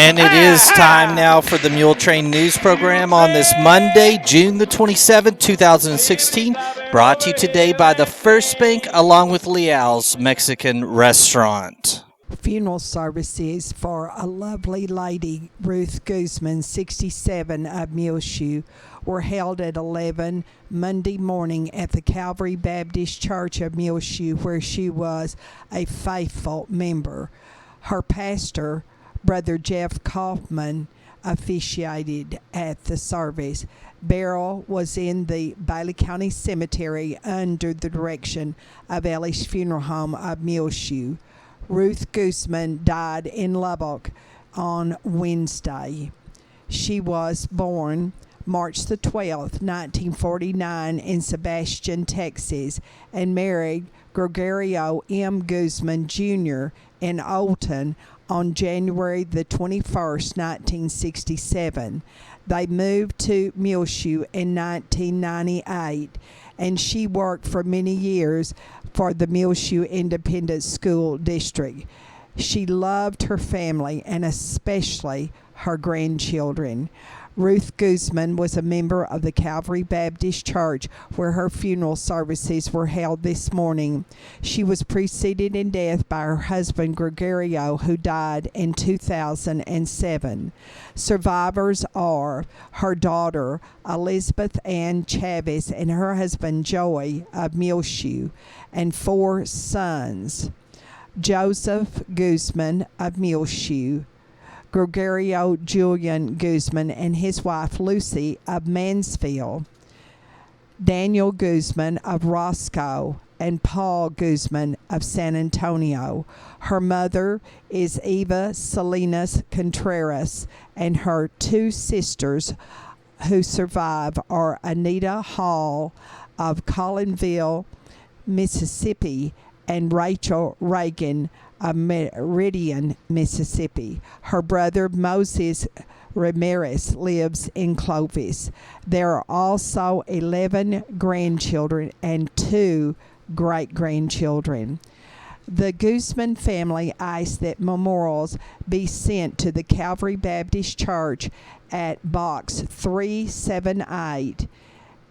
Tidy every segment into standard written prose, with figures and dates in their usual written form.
And it is time now for the Muletrain News Program on this Monday, June the 27th, 2016. Brought to you today by the First Bank along with Leal's Mexican Restaurant. Funeral services for a lovely lady, Ruth Guzman, 67, of Muleshoe, were held at 11 Monday morning at the Calvary Baptist Church of Muleshoe, where she was a faithful member. Her pastor, Brother Jeff Kaufman, officiated at the service. Burial was in the Bailey County Cemetery under the direction of Ellis Funeral Home of Muleshoe. Ruth Guzman died in Lubbock on Wednesday. She was born March the 12th, 1949 in Sebastian, Texas, and married Gregorio M. Guzman Jr. in Olton on January the 21st, 1967. They moved to Muleshoe in 1998, and she worked for many years for the Muleshoe Independent School District. She loved her family and especially her grandchildren. Ruth Guzman was a member of the Calvary Baptist Church, where her funeral services were held this morning. She was preceded in death by her husband Gregorio, who died in 2007. Survivors are her daughter Elizabeth Ann Chavez and her husband Joey of Muleshoe, and 4 sons: Joseph Guzman of Muleshoe, Gregorio Julian Guzman and his wife Lucy of Mansfield, Daniel Guzman of Roscoe, and Paul Guzman of San Antonio. Her mother is Eva Salinas Contreras, and her 2 sisters who survive are Anita Hall of Collinville, Mississippi, and Rachel Reagan of Meridian, Mississippi. Her brother Moses Ramirez lives in Clovis. There are also 11 grandchildren and 2 great-grandchildren. The Guzman family asked that memorials be sent to the Calvary Baptist Church at Box 378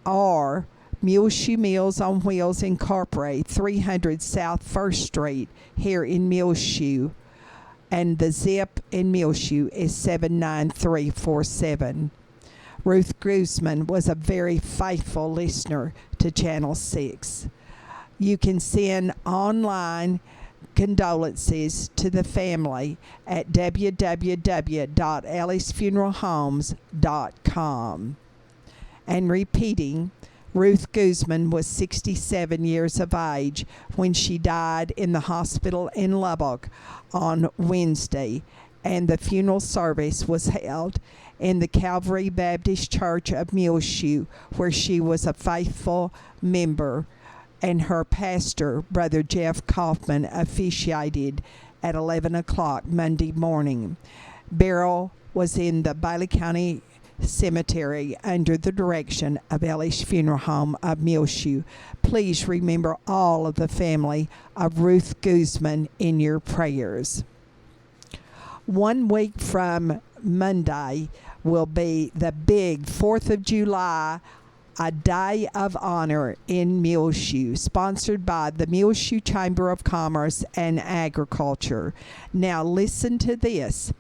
or Muleshoe Meals on Wheels Incorporated, 300 South 1st Street here in Muleshoe, and the zip in Muleshoe is 79347. Ruth Guzman was a very faithful listener to Channel 6. You can send online condolences to the family at www.ellisfuneralhomes.com. And repeating, Ruth Guzman was 67 years of age when she died in the hospital in Lubbock on Wednesday, and the funeral service was held in the Calvary Baptist Church of Muleshoe, where she was a faithful member, and her pastor, Brother Jeff Kaufman, officiated at 11 o'clock Monday morning. Burial was in the Bailey County Cemetery under the direction of Ellis Funeral Home of Muleshoe. Please remember all of the family of Ruth Guzman in your prayers. 1 week from Monday will be the big 4th of July, a day of honor in Muleshoe, sponsored by the Muleshoe Chamber of Commerce and Agriculture. Now listen to this.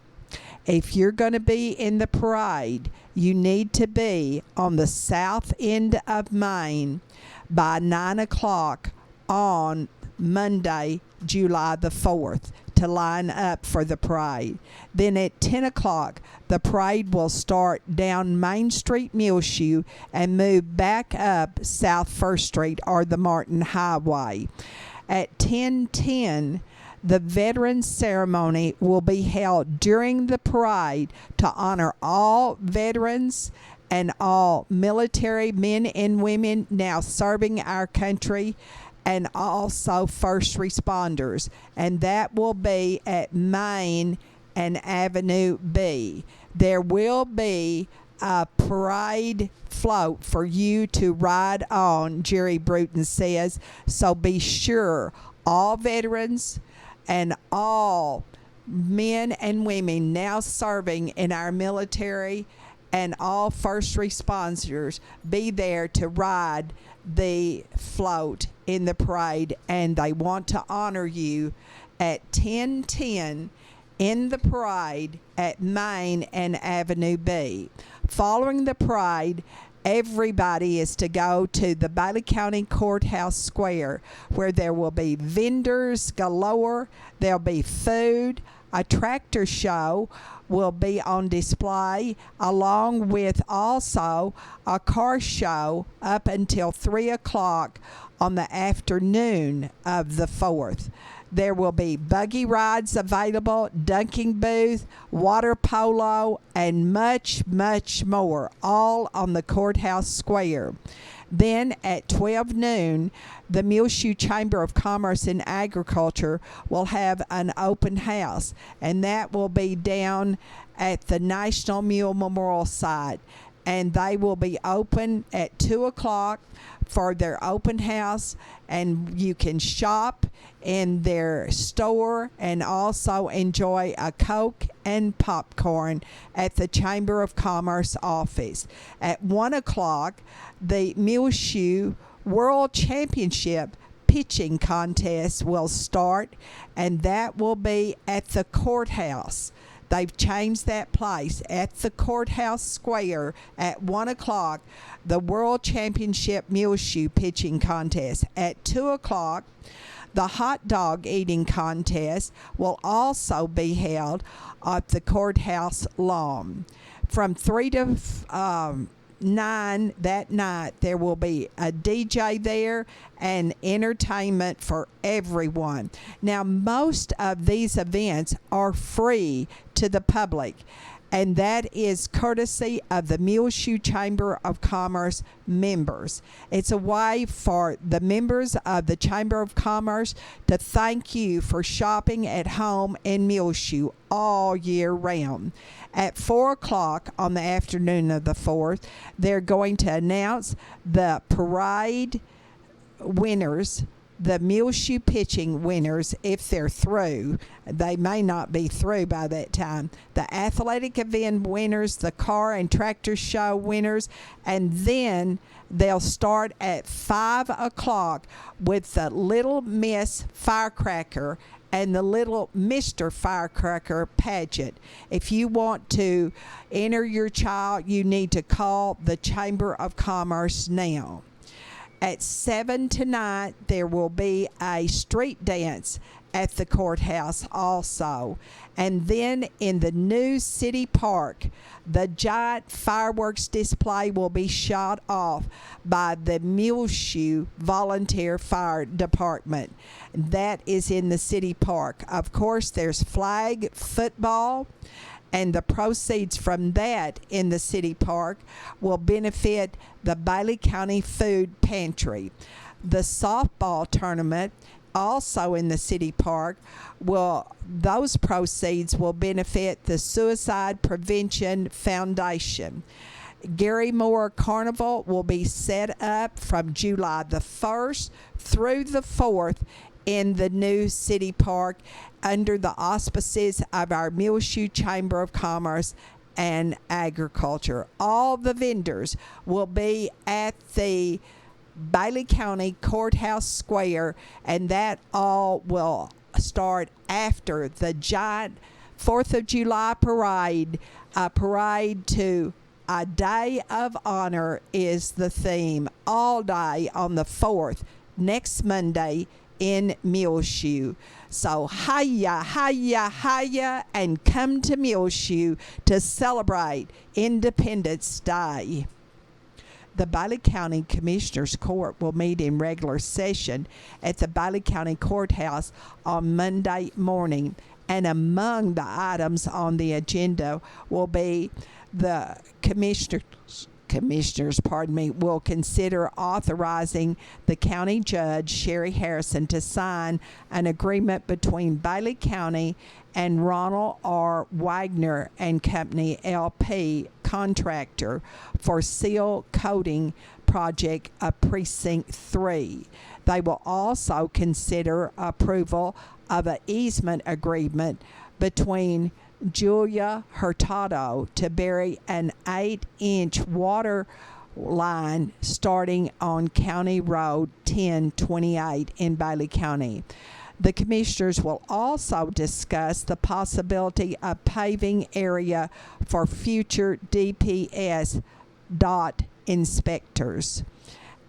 If you're going to be in the parade, you need to be on the south end of Main by 9 o'clock on Monday, July the 4th, to line up for the parade. Then at 10 o'clock, the parade will start down Main Street, Muleshoe, and move back up South 1st Street or the Morton Highway. At 10:10, the Veterans Ceremony will be held during the parade to honor all veterans and all military men and women now serving our country, and also first responders. And that will be at Main and Avenue B. There will be a parade float for you to ride on, Jerry Bruton says. So be sure all veterans and all men and women now serving in our military and all first responders be there to ride the float in the parade, and they want to honor you at 10:10 in the parade at Main and Avenue B. Following the parade, everybody is to go to the Bailey County Courthouse Square, where there will be vendors galore, there'll be food, a tractor show will be on display, along with also a car show up until 3 o'clock on the afternoon of the 4th. There will be buggy rides available, dunking booth, water polo, and much, much more, all on the courthouse square. Then at 12 noon, the Muleshoe Chamber of Commerce and Agriculture will have an open house, and that will be down at the National Mule Memorial Site. And they will be open at 2 o'clock for their open house, and you can shop in their store and also enjoy a Coke and popcorn at the Chamber of Commerce office. At 1 o'clock, the Muleshoe World Championship pitching contest will start, and that will be at the courthouse. They've changed that place at the courthouse square at 1 o'clock, the World Championship Muleshoe pitching contest. At 2 o'clock, the hot dog eating contest will also be held at the courthouse lawn. From 3 to 9 that night, there will be a DJ there and entertainment for everyone. Now, most of these events are free to the public, and that is courtesy of the Muleshoe Chamber of Commerce members. It's a way for the members of the Chamber of Commerce to thank you for shopping at home in Muleshoe all year round. At 4 o'clock on the afternoon of the 4th, they're going to announce the parade winners, the Muleshoe pitching winners, if they're through. They may not be through by that time. The athletic event winners, the car and tractor show winners, and then they'll start at 5 o'clock with the Little Miss Firecracker and the Little Mr. Firecracker pageant. If you want to enter your child, you need to call the Chamber of Commerce now. At 7 tonight, there will be a street dance at the courthouse also. And then in the new city park, the giant fireworks display will be shot off by the Muleshoe Volunteer Fire Department. That is in the city park. Of course, there's flag football, and the proceeds from that in the city park will benefit the Bailey County Food Pantry. The softball tournament, also in the city park, those proceeds will benefit the Suicide Prevention Foundation. Gary Moore Carnival will be set up from July the 1st through the 4th in the new city park under the auspices of our Muleshoe Chamber of Commerce and Agriculture. All the vendors will be at the Bailey County Courthouse Square, and that all will start after the giant 4th of July parade. A parade to a day of honor is the theme all day on the 4th, next Monday in Muleshoe. So hiya, hiya, hiya, and come to Muleshoe to celebrate Independence Day. The Bailey County Commissioners Court will meet in regular session at the Bailey County Courthouse on Monday morning, and among the items on the agenda will be the commissioners will consider authorizing the county judge, Sherry Harrison, to sign an agreement between Bailey County and Ronald R. Wagner and Company, LP, contractor for seal coating project of Precinct 3. They will also consider approval of an easement agreement between Julia Hurtado to bury an 8-inch water line starting on County Road 1028 in Bailey County. The commissioners will also discuss the possibility of paving area for future DPS dot inspectors.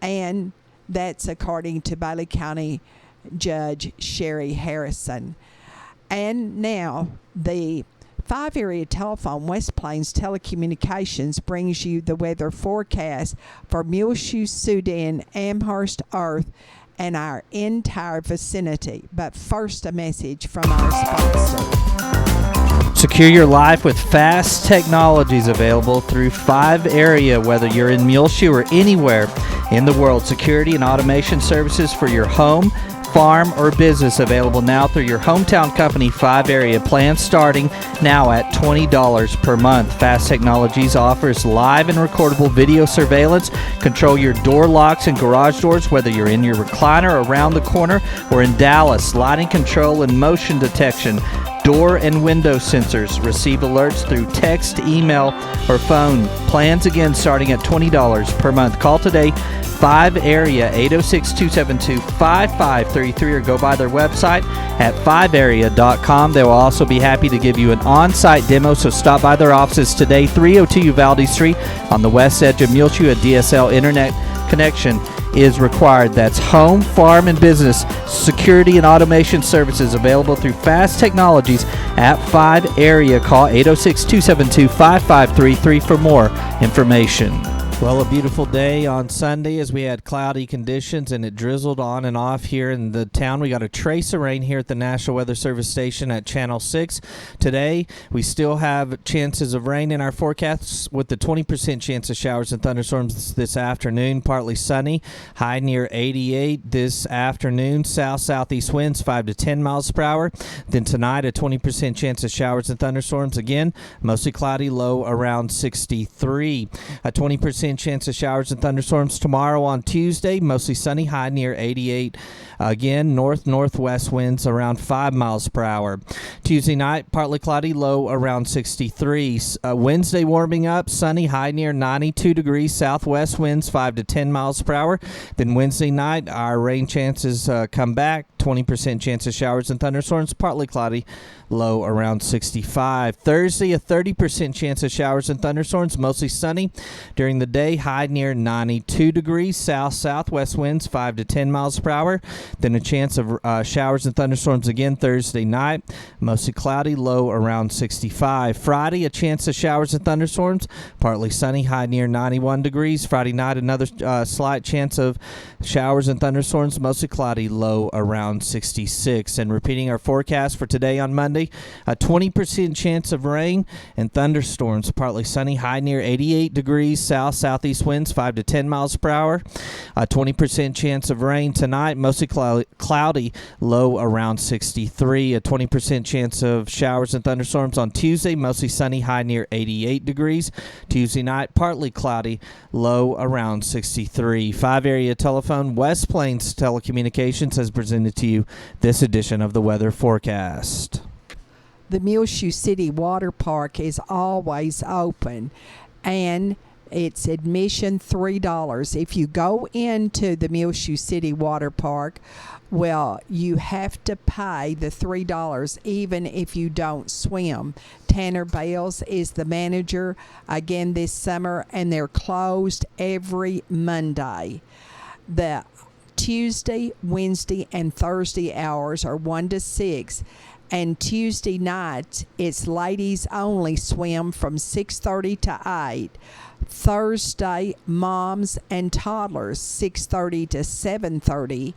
And that's according to Bailey County Judge Sherry Harrison. And now the 5-area telephone, West Plains Telecommunications, brings you the weather forecast for Muleshoe, Sudan, Amherst, Earth, and our entire vicinity. But first, a message from our sponsor. Secure your life with fast technologies available through 5-area, whether you're in Muleshoe or anywhere in the world. Security and automation services for your home, farm, or business available now through your hometown company. 5-area plans starting now at $20 per month. Fast Technologies offers live and recordable video surveillance. Control your door locks and garage doors, whether you're in your recliner around the corner or in Dallas. Lighting control and motion detection. Door and window sensors. Receive alerts through text, email, or phone. Plans again starting at $20 per month. Call today, 5-area, 806-272-5533, or go by their website at 5area.com. They will also be happy to give you an on-site demo, so stop by their offices today, 302 Uvalde Street on the west edge of Muleshoe. A DSL internet connection is required. That's home, farm, and business security and automation services available through Fast Technologies at 5-area. Call 806-272-5533 for more information. Well, a beautiful day on Sunday as we had cloudy conditions and it drizzled on and off here in the town. We got a trace of rain here at the National Weather Service station at Channel 6. Today, we still have chances of rain in our forecasts with the 20% chance of showers and thunderstorms this afternoon. Partly sunny, high near 88 this afternoon. South-southeast winds 5 to 10 miles per hour. Then tonight, a 20% chance of showers and thunderstorms. Again, mostly cloudy, low around 63. A 20% chance of showers and thunderstorms tomorrow on Tuesday. Mostly sunny, high near 88. Again, north-northwest winds around 5 miles per hour. Tuesday night, partly cloudy, low around 63. Wednesday warming up, sunny, high near 92 degrees. Southwest winds 5 to 10 miles per hour. Then Wednesday night, our rain chances come back. 20% chance of showers and thunderstorms, partly cloudy, low around 65. Thursday, a 30% chance of showers and thunderstorms, mostly sunny. During the day, high near 92 degrees. South-southwest winds 5 to 10 miles per hour. Then a chance of showers and thunderstorms again Thursday night, mostly cloudy, low around 65. Friday, a chance of showers and thunderstorms, partly sunny, high near 91 degrees. Friday night, another slight chance of showers and thunderstorms, mostly cloudy, low around 66. And repeating our forecast for today on Monday, a 20% chance of rain and thunderstorms, partly sunny, high near 88 degrees. South-southeast winds 5 to 10 miles per hour. A 20% chance of rain tonight, mostly cloudy, low around 63. A 20% chance of showers and thunderstorms on Tuesday, mostly sunny, high near 88 degrees. Tuesday night, partly cloudy, low around 63. 5-area telephone, West Plains Telecommunications has presented to you this edition of the weather forecast. The Muleshoe City Water Park is always open, and it's admission $3. If you go into the Muleshoe City Water Park, well, you have to pay the $3 even if you don't swim. Tanner Bales is the manager again this summer, and they're closed every Monday. The Tuesday, Wednesday, and Thursday hours are 1 to 6. And Tuesday nights, it's ladies only swim from 6:30 to 8. Thursday, moms and toddlers, 6:30 to 7:30.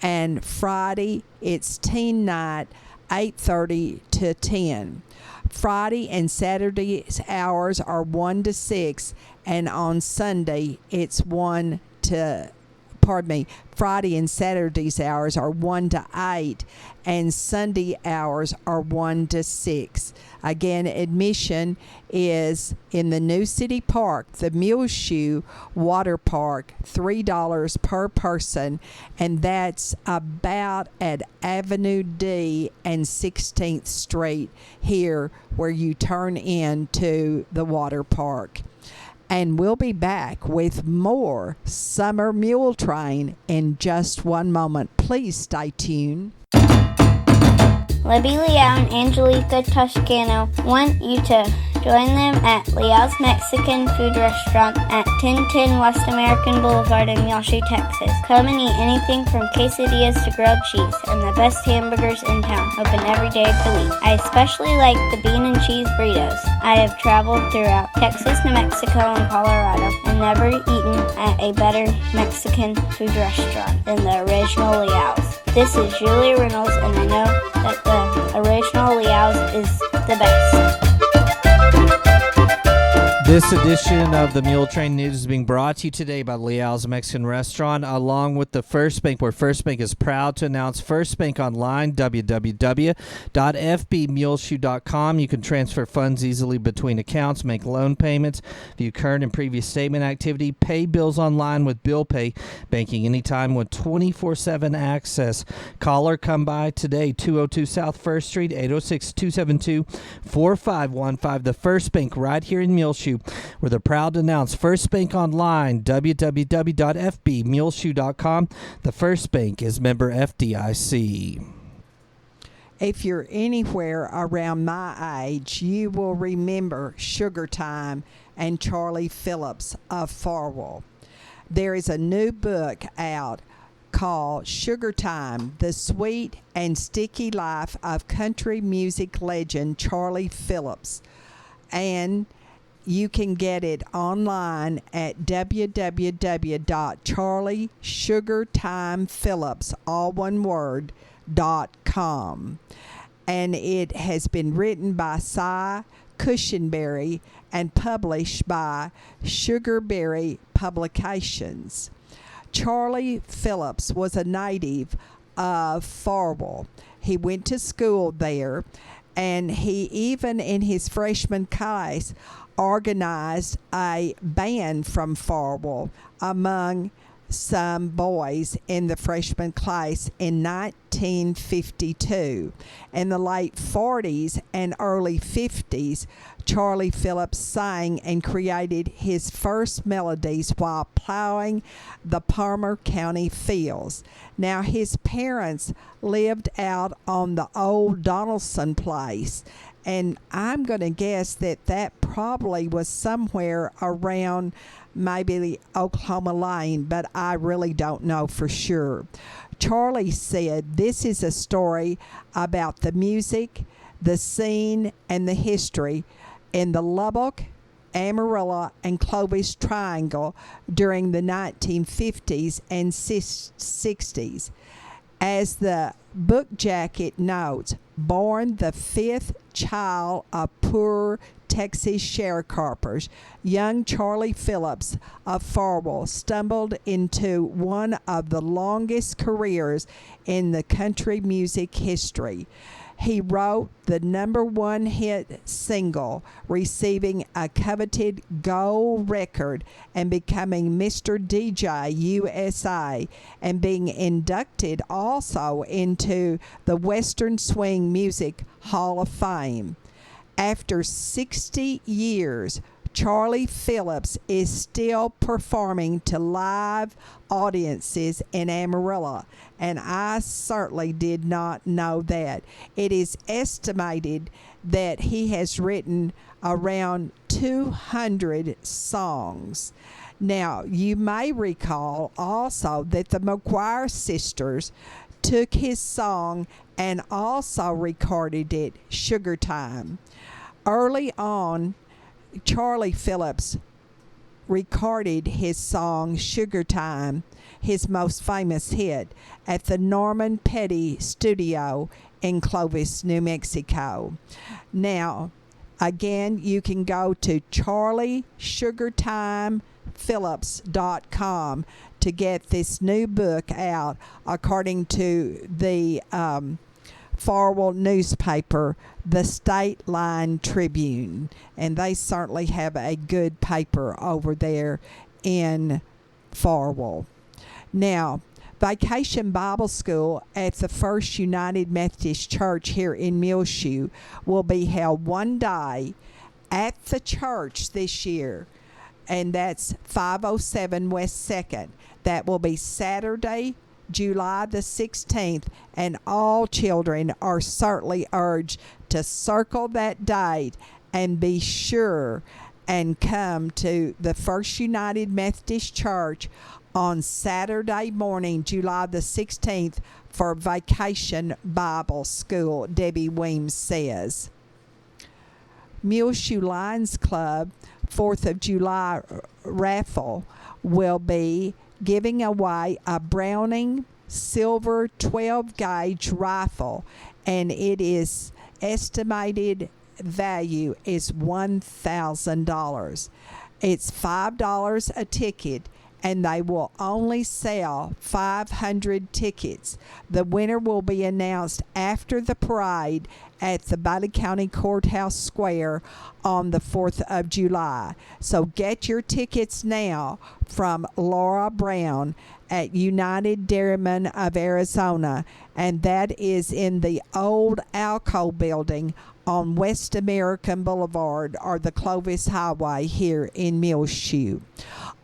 And Friday, it's teen night, 8:30 to 10. Friday and Saturday's hours are 1 to 6. And on Sunday, it's 1 to Friday and Saturday's hours are 1 to 8, and Sunday hours are 1 to 6. Again, admission is in the New City Park, the Muleshoe Water Park, $3 per person, and that's about at Avenue D and 16th Street here where you turn into the water park. And we'll be back with more Summer Muletrain in just one moment. Please stay tuned. Libby Leal and Angelica Toscano want you to join them at Leal's Mexican Food Restaurant at 1010 West American Boulevard in Muleshoe, Texas. Come and eat anything from quesadillas to grilled cheese and the best hamburgers in town, open every day of the week. I especially like the bean and cheese burritos. I have traveled throughout Texas, New Mexico, and Colorado and never eaten at a better Mexican food restaurant than the original Leal's. This is Julia Reynolds, and I know that the original Leal's is the best. This edition of the Muletrain News is being brought to you today by Leal's Mexican Restaurant, along with the First Bank, where First Bank is proud to announce First Bank Online, www.fbmuleshoe.com. You can transfer funds easily between accounts, make loan payments, view current and previous statement activity, pay bills online with Bill Pay, banking anytime with 24/7 access. Call or come by today, 202 South First Street, 806-272-4515. The First Bank right here in Muleshoe, where they're proud to announce First Bank Online, www.fbmuleshoe.com. The First Bank is member FDIC. If you're anywhere around my age, you will remember Sugar Time and Charlie Phillips of Farwell. There is a new book out called Sugar Time, The Sweet and Sticky Life of Country Music Legend Charlie Phillips. And you can get it online at www.charliesugartimephillips, all one word, .com. And it has been written by Cy Cushenberry and published by Sugarberry Publications. Charlie Phillips was a native of Farwell. He went to school there, and he even in his freshman class organized a band from Farwell among some boys in the freshman class in 1952. In the late 40s and early 50s, Charlie Phillips sang and created his first melodies while plowing the Palmer County fields. Now, his parents lived out on the old Donaldson place, and I'm going to guess that probably was somewhere around maybe Oklahoma Lane, but I really don't know for sure. Charlie said this is a story about the music, the scene, and the history in the Lubbock, Amarillo, and Clovis Triangle during the 1950s and 60s. As the book jacket notes, born the fifth child of poor Texas sharecroppers, young Charlie Phillips of Farwell stumbled into one of the longest careers in the country music history. He wrote the #1 hit single, receiving a coveted gold record and becoming Mr. DJ USA, and being inducted also into the Western Swing Music Hall of Fame. After 60 years, Charlie Phillips is still performing to live audiences in Amarillo, and I certainly did not know that. It is estimated that he has written around 200 songs. Now, you may recall also that the McGuire sisters took his song and also recorded it, Sugar Time. Early on, Charlie Phillips recorded his song Sugar Time, his most famous hit, at the Norman Petty Studio in Clovis, New Mexico. Now, again, you can go to charliesugartimephillips.com to get this new book out, according to the Farwell newspaper, the State Line Tribune. And they certainly have a good paper over there in Farwell. Now, Vacation Bible School at the First United Methodist Church here in Muleshoe will be held one day at the church this year, and that's 507 West 2nd. That will be Saturday, July the 16th, and all children are certainly urged to circle that date and be sure and come to the First United Methodist Church on Saturday morning, July the 16th, for Vacation Bible School, Debbie Weems says. Muleshoe Lions Club 4th of July raffle will be giving away a Browning silver 12-gauge rifle, and it is estimated value is $1,000. It's $5 a ticket, and they will only sell 500 tickets. The winner will be announced after the parade at the Blvd County Courthouse Square on the 4th of July. So get your tickets now from Laura Brown at United Dairymen of Arizona, and that is in the old Alco building on West American Boulevard, or the Clovis Highway here in Muleshoe.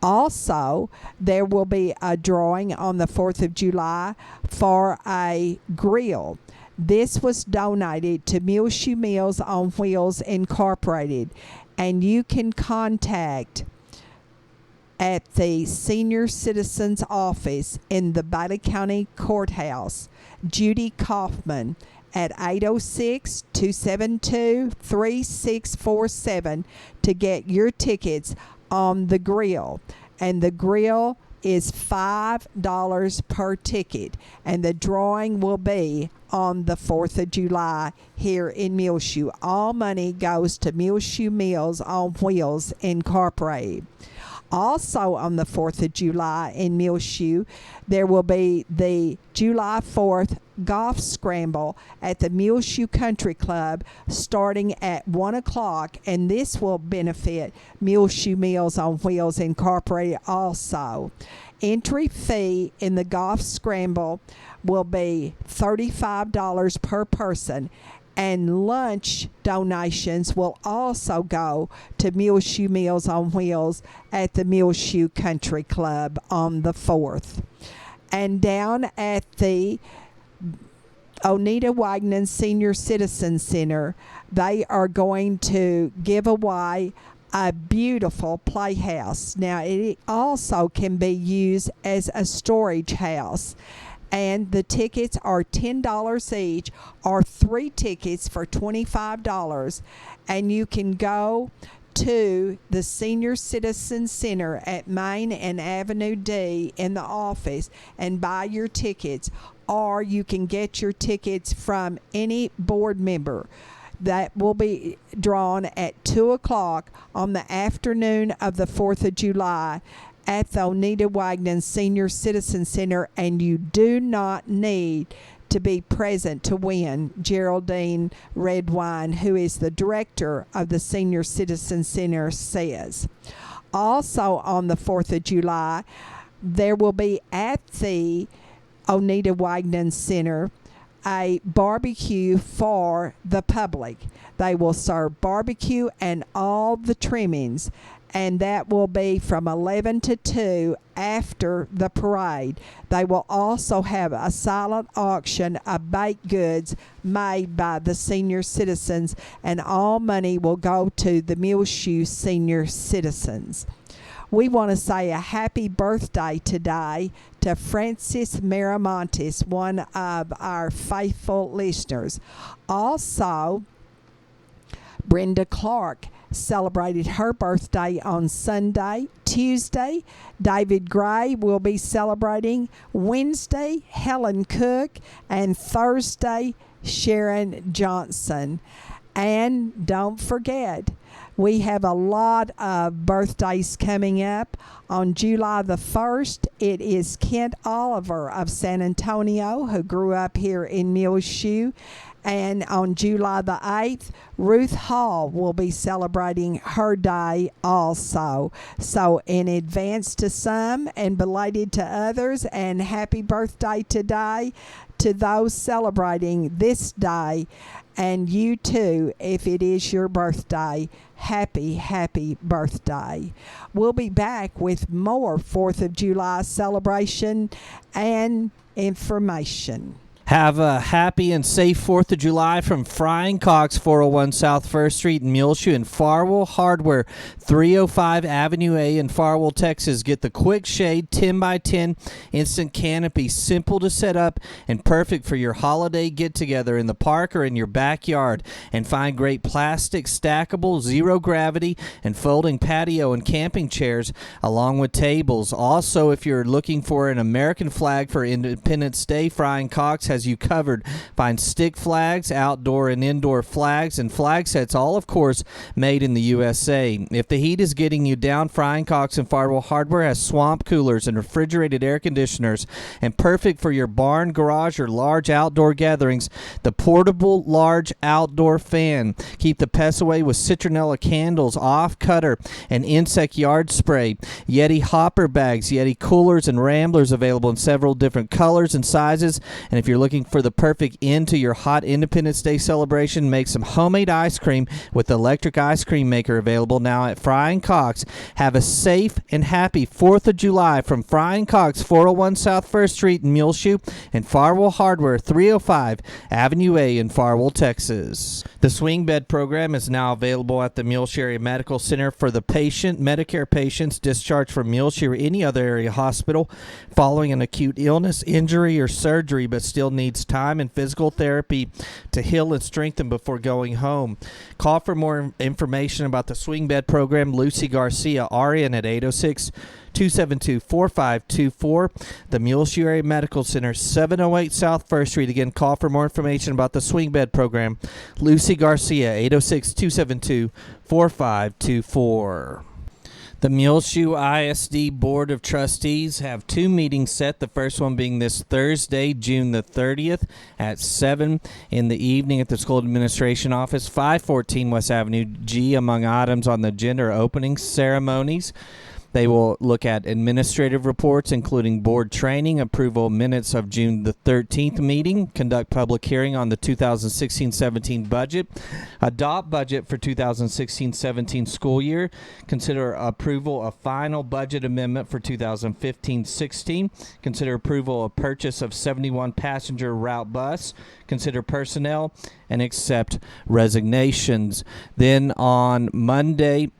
Also, there will be a drawing on the 4th of July for a grill. This was donated to Muleshoe Meals on Wheels Incorporated, and you can contact at the Senior Citizens Office in the Blvd County Courthouse, Judy Kaufman, at 806-272-3647 to get your tickets on the grill. And the grill is $5 per ticket, and the drawing will be on the 4th of July here in Muleshoe. All money goes to Muleshoe Meals on Wheels Incorporated. Also on the 4th of July in Muleshoe, there will be the July 4th Golf Scramble at the Muleshoe Country Club starting at 1 o'clock, and this will benefit Muleshoe Meals on Wheels Incorporated also. Entry fee in the Golf Scramble will be $35 per person, and lunch donations will also go to Muleshoe Meals on Wheels at the Muleshoe Country Club on the 4th. And down at the Oneida Wagner Senior Citizen Center, they are going to give away a beautiful playhouse. Now, it also can be used as a storage house, and the tickets are $10 each, or 3 tickets for $25, and you can go to the Senior Citizen Center at Main and Avenue D in the office and buy your tickets, or you can get your tickets from any board member. That will be drawn at 2 o'clock on the afternoon of the 4th of July at the Oneida Wagner Senior Citizen Center, and you do not need to be present to win. Geraldine Redwine, who is the director of the Senior Citizen Center, says. Also on the 4th of July, there will be at the Oneida Wagner Center a barbecue for the public. They will serve barbecue and all the trimmings, and that will be from 11 to 2 after the parade. They will also have a silent auction of baked goods made by the senior citizens, and all money will go to the Muleshoe senior citizens. We want to say a happy birthday today to Francis Miramontes, one of our faithful listeners. Also, Brenda Clark celebrated her birthday on Sunday. Tuesday, David Gray will be celebrating. Wednesday, Helen Cook. And Thursday, Sharon Johnson. And don't forget, We have a lot of birthdays coming up. On July the 1st, it is Kent Oliver of San Antonio, who grew up here in Muleshoe. And on July the 8th, Ruth Hall will be celebrating her day also. So in advance to some and belated to others, and happy birthday today to those celebrating this day. And you too, if it is your birthday, happy birthday. We'll be back with more 4th of July celebration and information. Have a happy and safe 4th of July from Frying Cox, 401 South First Street in Muleshoe, and Farwell Hardware, 305 Avenue A in Farwell, Texas. Get the quick shade 10x10 instant canopy, simple to set up and perfect for your holiday get-together in the park or in your backyard. And find great plastic, stackable, zero gravity, and folding patio and camping chairs along with tables. Also, if you're looking for an American flag for Independence Day, Frying Cox has you covered. Find stick flags, outdoor and indoor flags, and flag sets, all of course made in the USA. If the heat is getting you down, Frying Cox and Farwell Hardware has swamp coolers and refrigerated air conditioners, and perfect for your barn, garage, or large outdoor gatherings, the portable large outdoor fan. Keep the pests away with citronella candles, off cutter, and insect yard spray. Yeti hopper bags, Yeti coolers, and ramblers available in several different colors and sizes. And if you're looking for the perfect end to your hot Independence Day celebration, make some homemade ice cream with the electric ice cream maker available now at Frying Cox. Have a safe and happy 4th of July from Frying Cox, 401 South First Street in Muleshoe, and Farwell Hardware, 305 Avenue A in Farwell, Texas. The swing bed program is now available at the Muleshoe Area Medical Center for the Medicare patients discharged from Muleshoe or any other area hospital following an acute illness, injury, or surgery, but still needs time and physical therapy to heal and strengthen before going home. Call for more information about the swing bed program. Lucy Garcia, RN at 806-272-4524. The Muleshoe Area Medical Center, 708 South First Street. Again, call for more information about the swing bed program. Lucy Garcia, 806-272-4524. The Muleshoe ISD Board of Trustees have two meetings set, the first one being this Thursday, June the 30th at 7 in the evening at the School Administration Office, 514 West Avenue G. Among items on the agenda are opening ceremonies. They will look at administrative reports, including board training, approval of minutes of June the 13th meeting, conduct public hearing on the 2016-17 budget, adopt budget for 2016-17 school year, consider approval of final budget amendment for 2015-16, consider approval of purchase of 71 passenger route bus, consider personnel, and accept resignations. Then on Monday,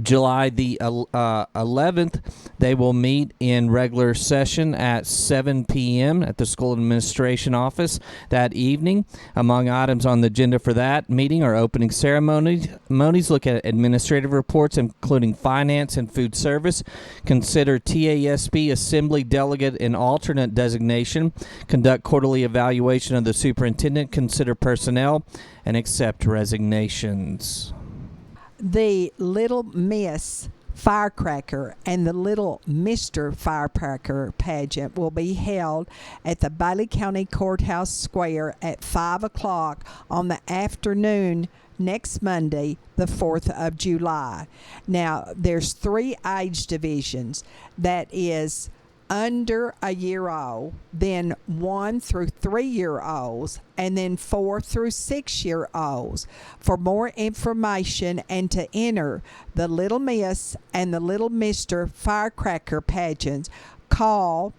July the 11th, they will meet in regular session at 7 p.m. at the School Administration Office that evening. Among items on the agenda for that meeting are opening ceremonies, look at administrative reports, including finance and food service, consider TASB Assembly Delegate and Alternate designation, conduct quarterly evaluation of the superintendent, consider personnel, and accept resignations. The Little Miss Firecracker and the Little Mr. Firecracker pageant will be held at the Bailey County Courthouse Square at 5 o'clock on the afternoon next Monday, the 4th of July. Now, there's 3 age divisions. That is under a year old, then 1 through 3 year olds, and then 4 through 6 year olds. For more information and to enter the Little Miss and the Little Mr. Firecracker pageants, call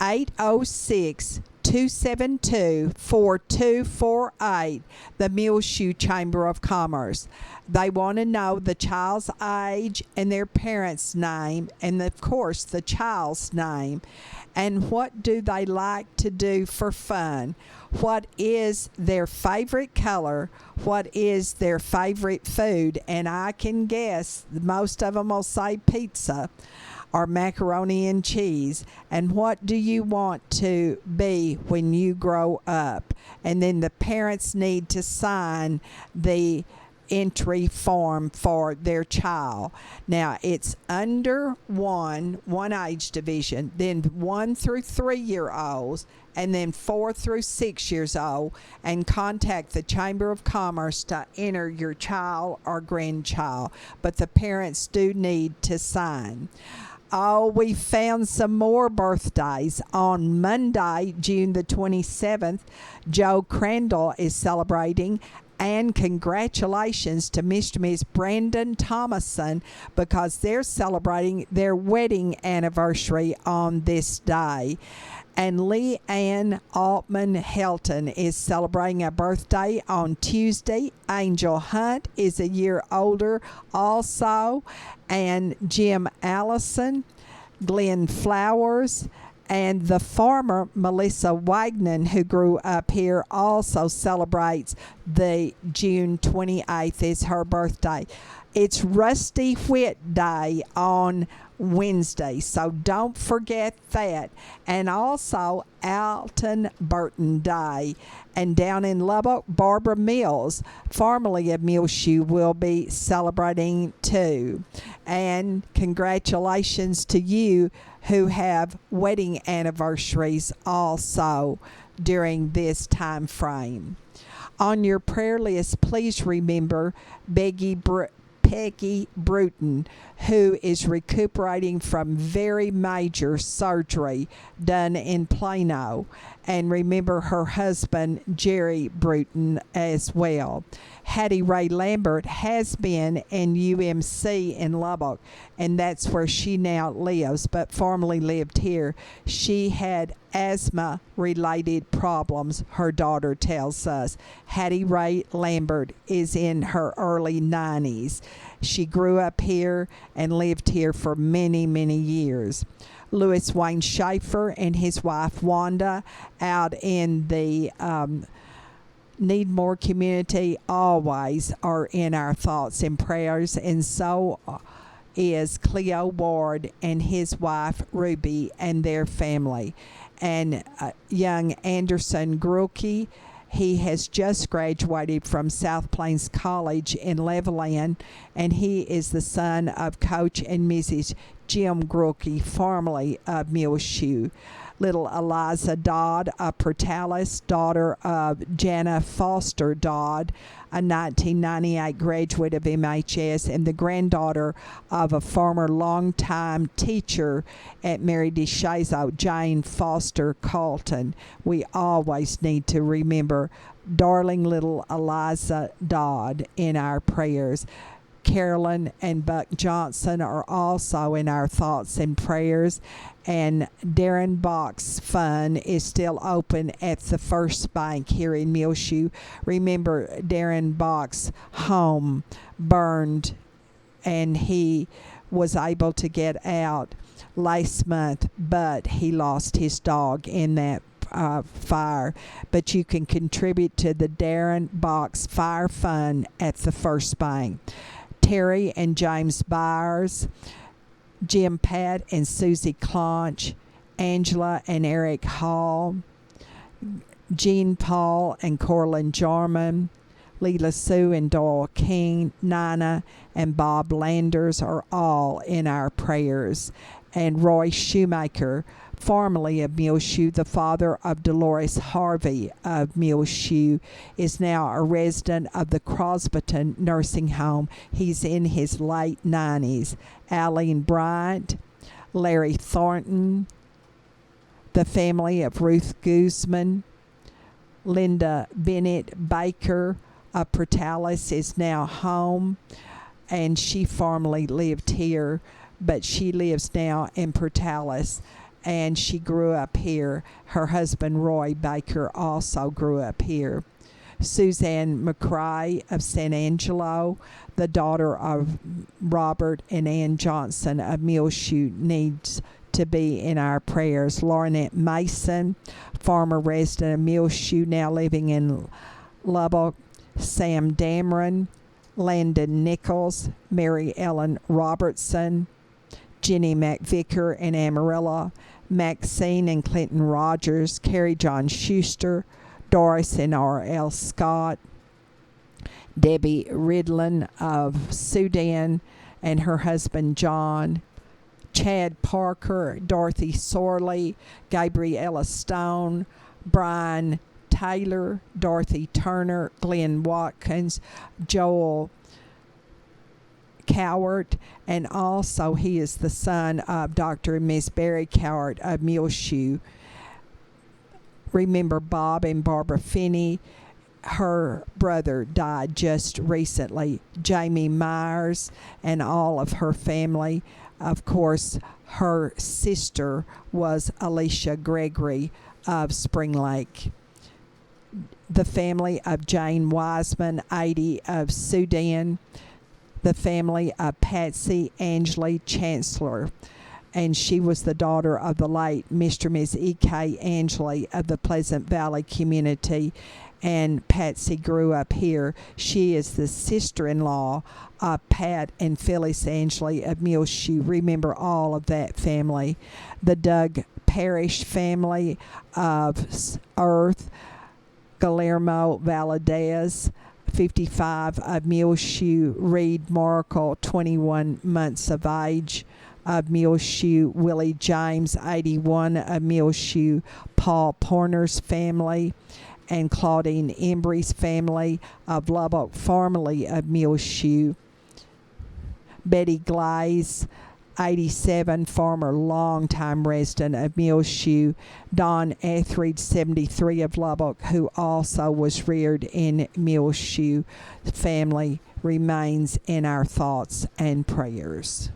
806-272-4248, the Muleshoe Chamber of Commerce. They want to know the child's age and their parents' name, and of course the child's name, and what do they like to do for fun, what is their favorite color, what is their favorite food, and I can guess most of them will say pizza or macaroni and cheese, and what do you want to be when you grow up. And then the parents need to sign the entry form for their child. Now it's under one age division, then 1 through 3 year olds, and then 4 through 6 years old, and contact the Chamber of Commerce to enter your child or grandchild. But the parents do need to sign. Oh, we found some more birthdays. On Monday, June the 27th, Joe Crandall is celebrating. And congratulations to Mr. and Ms. Brandon Thomason, because they're celebrating their wedding anniversary on this day. And Leanne Altman Helton is celebrating a birthday on Tuesday. Angel Hunt is a year older also. And Jim Allison, Glenn Flowers, and the farmer Melissa Wagnon, who grew up here, also celebrates the June 28th is her birthday. It's Rusty Whit Day on Wednesday, so don't forget that. And also Alton Burton Day. And down in Lubbock, Barbara Mills, formerly of Muleshoe, will be celebrating too. And congratulations to you who have wedding anniversaries also during this time frame. On your prayer list, please remember Peggy Bruton, who is recuperating from very major surgery done in Plano. And remember her husband, Jerry Bruton, as well. Hattie Ray Lambert has been in UMC in Lubbock, and that's where she now lives, but formerly lived here. She had asthma-related problems, her daughter tells us. Hattie Ray Lambert is in her early 90s. She grew up here and lived here for many, many years. Louis Wayne Schaefer and his wife Wanda out in the Needmore community always are in our thoughts and prayers, and so is Cleo Ward and his wife Ruby and their family. And young Anderson Grulke, he has just graduated from South Plains College in Levelland, and he is the son of Coach and Mrs. Jim Grulke, formerly of Muleshoe. Little Eliza Dodd, a Portales, daughter of Jana Foster Dodd, a 1998 graduate of MHS, and the granddaughter of a former longtime teacher at Mary DeShazo, Jane Foster Colton. We always need to remember darling little Eliza Dodd in our prayers. Carolyn and Buck Johnson are also in our thoughts and prayers. And Darren Box Fund is still open at the First Bank here in Muleshoe. Remember, Darren Box's home burned, and he was able to get out last month, but he lost his dog in that fire. But you can contribute to the Darren Box Fire Fund at the First Bank. Terry and James Byers, Jim Pat and Susie Claunch, Angela and Eric Hall, Jean Paul and Corlin Jarman, Leela Sue and Doyle King, Nina and Bob Landers are all in our prayers. And Roy Shoemaker, formerly of Muleshoe, the father of Dolores Harvey of Muleshoe, is now a resident of the Crosbyton Nursing Home. He's in his late 90s. Aline Bryant, Larry Thornton, the family of Ruth Guzman, Linda Bennett Baker of Portales is now home, and she formerly lived here, but she lives now in Portales, and she grew up here. Her husband, Roy Baker, also grew up here. Suzanne McCrae of San Angelo, the daughter of Robert and Ann Johnson of Muleshoe, needs to be in our prayers. Laurinette Mason, former resident of Muleshoe, now living in Lubbock. Sam Dameron, Landon Nichols, Mary Ellen Robertson, Jenny McVicker and Amarillo, Maxine and Clinton Rogers, Carrie John Schuster, Doris and R.L. Scott, Debbie Ridlin of Sudan and her husband John, Chad Parker, Dorothy Sorley, Gabriella Stone, Brian Taylor, Dorothy Turner, Glenn Watkins, Joel Cowart, and also he is the son of Dr. and Miss Barry Cowart of Muleshoe. Remember Bob and Barbara Finney. Her brother died just recently. Jamie Myers and all of her family. Of course, her sister was Alicia Gregory of Spring Lake. The family of Jane Wiseman, 80, of Sudan. The family of Patsy Angley Chancellor, and she was the daughter of the late Mr. and Ms. E.K. Angley of the Pleasant Valley community, and Patsy grew up here. She is the sister-in-law of Pat and Phyllis Angley of Muleshoe. Remember all of that family. The Doug Parrish family of Earth, Guillermo Valadez, 55, of Muleshoe, Reed Markle, 21 months of age, of Muleshoe, Willie James, 81, of Muleshoe, Paul Porner's family, and Claudine Embry's family of Lubbock, formerly of Muleshoe, Betty Glaze, 87, former longtime resident of Muleshoe, Don Etheridge, 73, of Lubbock, who also was reared in Muleshoe. Family remains in our thoughts and prayers.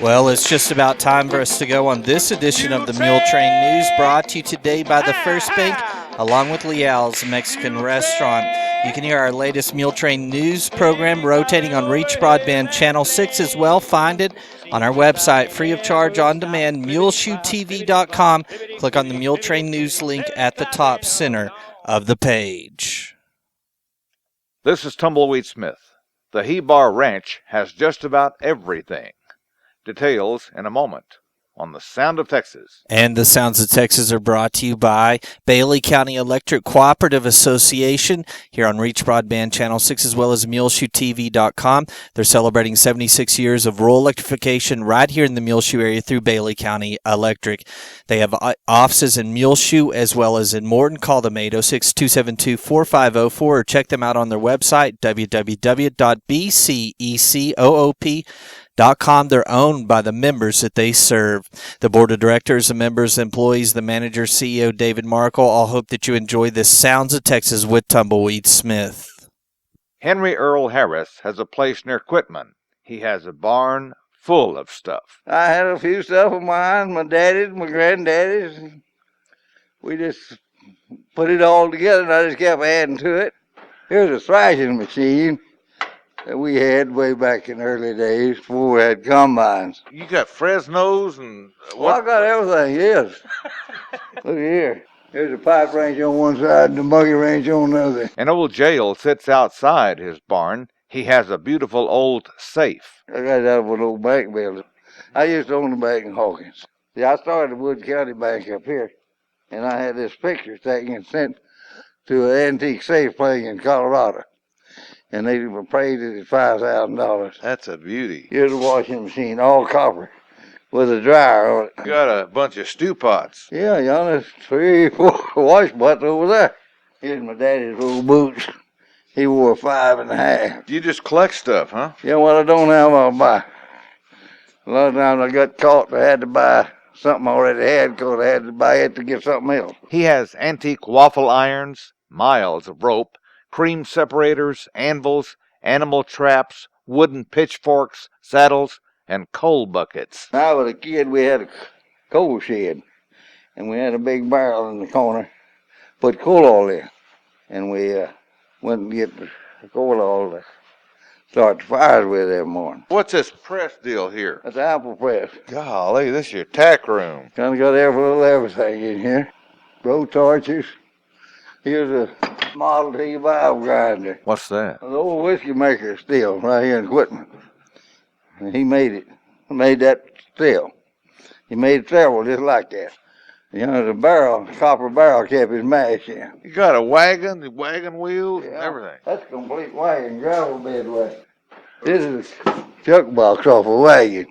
Well, it's just about time for us to go on this edition of the Muletrain News, brought to you today by the First Bank, along with Leal's Mexican Restaurant. You can hear our latest Muletrain News program rotating on Reach Broadband Channel 6 as well. Find it on our website, free of charge, on demand, muleshoetv.com. Click on the Muletrain News link at the top center of the page. This is Tumbleweed Smith. The He-Bar Ranch has just about everything. Details in a moment on The Sound of Texas. And the Sounds of Texas are brought to you by Bailey County Electric Cooperative Association here on Reach Broadband Channel 6 as well as MuleshoeTV.com. They're celebrating 76 years of rural electrification right here in the Muleshoe area through Bailey County Electric. They have offices in Muleshoe as well as in Morton. Call them 806-272-4504 or check them out on their website, www.bcecoop.com. They're owned by the members that they serve. The board of directors, the members, employees, the manager, CEO David Markle, all hope that you enjoy this Sounds of Texas with Tumbleweed Smith. Henry Earl Harris has a place near Quitman. He has a barn full of stuff. I had a few stuff of mine, my daddy's, my granddaddy's. We just put it all together and I just kept adding to it. Here's a thrashing machine that we had way back in the early days before we had combines. You got Fresnos and Well, I got everything, yes. Look here. Here's a pipe range on one side and the buggy range on the other. An old jail sits outside his barn. He has a beautiful old safe. I got it out of an old bank building. I used to own the bank in Hawkins. See, I started the Wood County Bank up here, and I had this picture taken and sent to an antique safe playing in Colorado. And they appraised it at $5,000. That's a beauty. Here's a washing machine, all copper, with a dryer on it. You got a bunch of stew pots. Yeah, there's 3, 4 wash butts over there. Here's my daddy's old boots. He wore 5.5. You just collect stuff, huh? Yeah, what I don't have, I'll buy. A lot of times I got caught, I had to buy something I already had because I had to buy it to get something else. He has antique waffle irons, miles of rope, cream separators, anvils, animal traps, wooden pitchforks, saddles, and coal buckets. When I was a kid, we had a coal shed, and we had a big barrel in the corner, put coal oil in, and we went and get the coal oil to start the fires with every morning. What's this press deal here? That's an apple press. Golly, this is your tack room. Kind of got every little everything in here. Blow torches. Here's a Model T valve grinder. What's that? An old whiskey maker still right here in Quitman. And he made it. He made that still. He made several just like that. You know, the barrel, copper barrel kept his mash in. You got a wagon, the wagon wheels, and Yeah, everything. that's a complete wagon, gravel bed wagon. This is a chuck box off a wagon,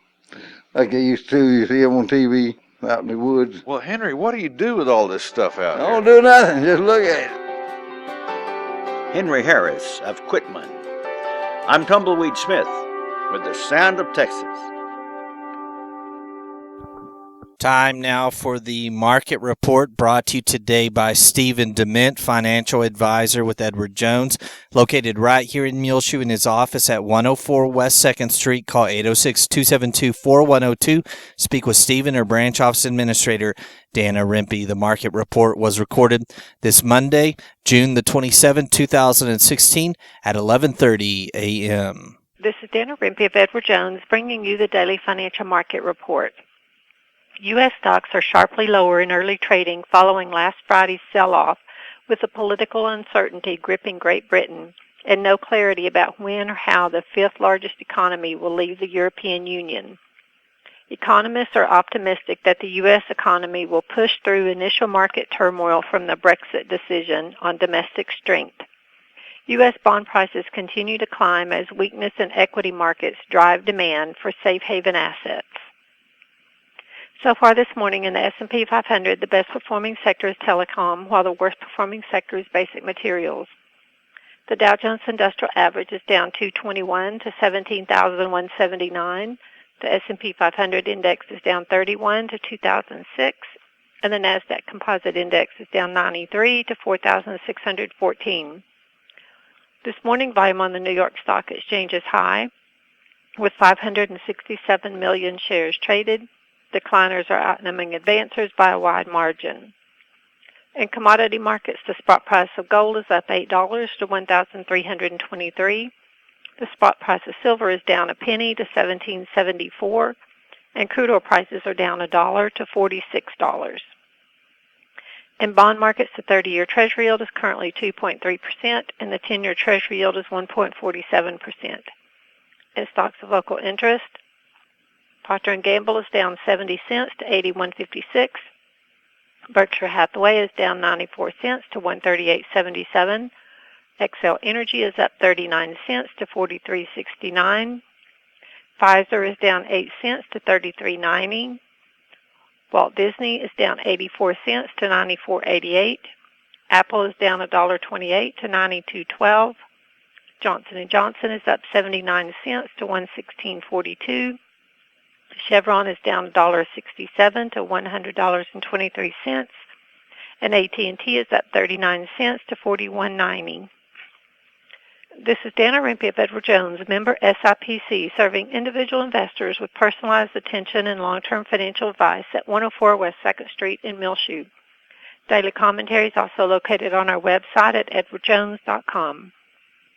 like they used to. You see them on TV out in the woods. Well, Henry, what do you do with all this stuff out Don't here? do nothing, just look at it. Henry Harris of Quitman. I'm Tumbleweed Smith with the Sound of Texas. Time now for the market report, brought to you today by Stephen Dement, financial advisor with Edward Jones, located right here in Muleshoe in his office at 104 West 2nd Street. Call 806-272-4102. Speak with Stephen or branch office administrator Dana Rempe. The market report was recorded this Monday, June the 27th, 2016 at 11:30 a.m. This is Dana Rempe of Edward Jones bringing you the daily financial market report. U.S. stocks are sharply lower in early trading following last Friday's sell-off, with the political uncertainty gripping Great Britain and no clarity about when or how the fifth largest economy will leave the European Union. Economists are optimistic that the U.S. economy will push through initial market turmoil from the Brexit decision on domestic strength. U.S. bond prices continue to climb as weakness in equity markets drive demand for safe haven assets. So far this morning in the S&P 500, the best performing sector is telecom, while the worst performing sector is basic materials. The Dow Jones Industrial Average is down 221 to 17,179. The S&P 500 index is down 31 to 2,006, and the NASDAQ Composite Index is down 93 to 4,614. This morning, volume on the New York Stock Exchange is high, with 567 million shares traded. Decliners are outnumbering advancers by a wide margin. In commodity markets, the spot price of gold is up $8 to $1,323. The spot price of silver is down a penny to $17.74, and crude oil prices are down $1 to $46. In bond markets, the 30-year Treasury yield is currently 2.3%, and the 10-year Treasury yield is 1.47%. In stocks of local interest, Procter & Gamble is down 70 cents to 81.56. Berkshire Hathaway is down 94 cents to 138.77. Xcel Energy is up 39 cents to 43.69. Pfizer is down 8 cents to 33.90. Walt Disney is down 84 cents to 94.88. Apple is down $1.28 to 92.12. Johnson & Johnson is up 79 cents to 116.42. Chevron is down $1.67 to $100.23, and AT&T is up 39 cents to $41.90. This is Dana Rempe of Edward Jones, member SIPC, serving individual investors with personalized attention and long-term financial advice at 104 West 2nd Street in Muleshoe. Daily commentary is also located on our website at edwardjones.com.